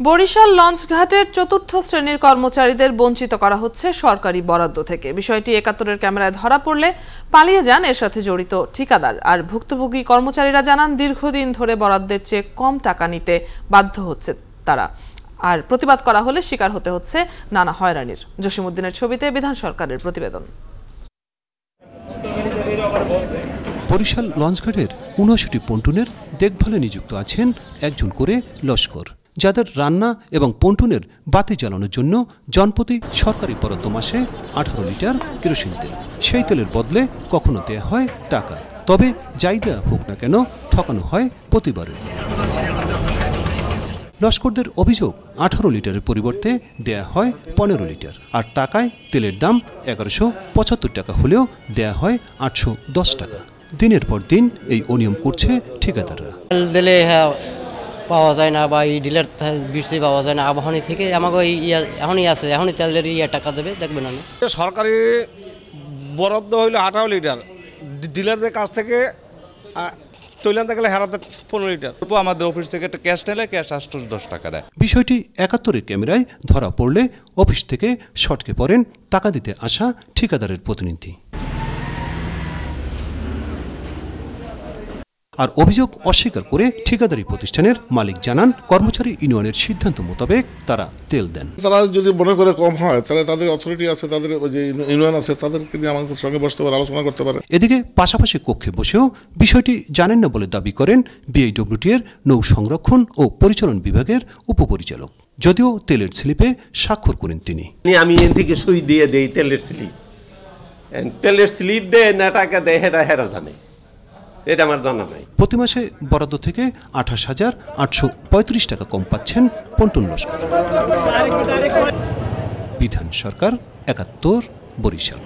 বরিশাল লঞ্চঘাটের চতুর্থ শ্রেণীর কর্মচারীদের বঞ্চিত করা হচ্ছে সরকারি বরাদ্দ থেকে। বিষয়টি ৭১-এর ক্যামেরায় ধরা পড়লে পালিয়ে যান এর সাথে জড়িত ঠিকাদার আর ভুক্তভোগী কর্মচারীরা জানান দীর্ঘদিন ধরে বরাদ্দের চেয়ে কম টাকা নিতে বাধ্য হচ্ছে তারা, আর প্রতিবাদ করা হলে শিকার হতে হচ্ছে নানা হয়রানির। জসিমউদ্দিনের ছবিতে বিধান সরকারের প্রতিবেদন। বরিশাল লঞ্চঘাটের ৭৯টি পন্টুনের দেখভালে নিযুক্ত আছেন একজন করে লস্কর, যাদের রান্না এবং পন্টুনের বাতি জ্বালানোর জন্য জনপ্রতি সরকারি বরাদ্দ মাসে ১৮ লিটার কেরোসিন তেল। সেই তেলের বদলে কখনো দেয়া হয় টাকা, তবে যাই দেয়া হোক না কেন ঠকানো হয় প্রতিবারে। লস্করদের অভিযোগ ১৮ লিটারের পরিবর্তে দেয়া হয় ১৫ লিটার, আর টাকায় তেলের দাম ১১৭৫ টাকা হলেও দেয়া হয় ৮১০ টাকা। দিনের পর দিন এই অনিয়ম করছে ঠিকাদাররা। পাওয়া যায় না বা এই ডিলার বেশি পাওয়া যায় না, আবহাওয়া থেকে আমাকে এখনই আছে, এখনই তেলের টাকা দেবে, দেখবেন না। সরকারি বরাদ্দ হইলো ১৮ লিটার, ডিলারদের কাছ থেকে তৈল আনতে গেলে হারাতে ১৫ লিটার। আমাদের অফিস থেকে একটা ক্যাশ নিলে ক্যাশ ৮১০ টাকা দেয়। বিষয়টি ৭১-এর ক্যামেরায় ধরা পড়লে অফিস থেকে সটকে পড়েন টাকা দিতে আসা ঠিকাদারের প্রতিনিধি। আর অভিযোগ অস্বীকার করে ঠিকাদারি প্রতিষ্ঠানের মালিক জানান, কর্মচারী ইউনিয়নের সিদ্ধান্ত মোতাবেক তারা তেল দেন। তারা যদি মনে করে কম হয় তাহলে তাদের অথরিটি আছে, তাদের যে ইউনিয়ন আছে, তাদেরকে নিয়ে আমাদের সঙ্গে বসতে পারে, আলোচনা করতে পারে। এদিকে পাশাপাশি কক্ষে বসেও বিষয়টি জানেন না বলে দাবি করেন বিআইডব্লিউটি-এর নৌ সংরক্ষণ ও পরিচালন বিভাগের উপপরিচালক, যদিও তেলের স্লিপে স্বাক্ষর করেন তিনি। আমি এন থেকে সই দিয়ে দেই তেলের স্লিপ দেয় না টাকা দেয়, হেরা জানে, এটা আমার জানা নাই। প্রতি মাসে বরাদ্দ থেকে ২৮,৮৩৫ টাকা কম পাচ্ছেন পন্টুন লস্কর। বিধান সরকার, ৭১, বরিশাল।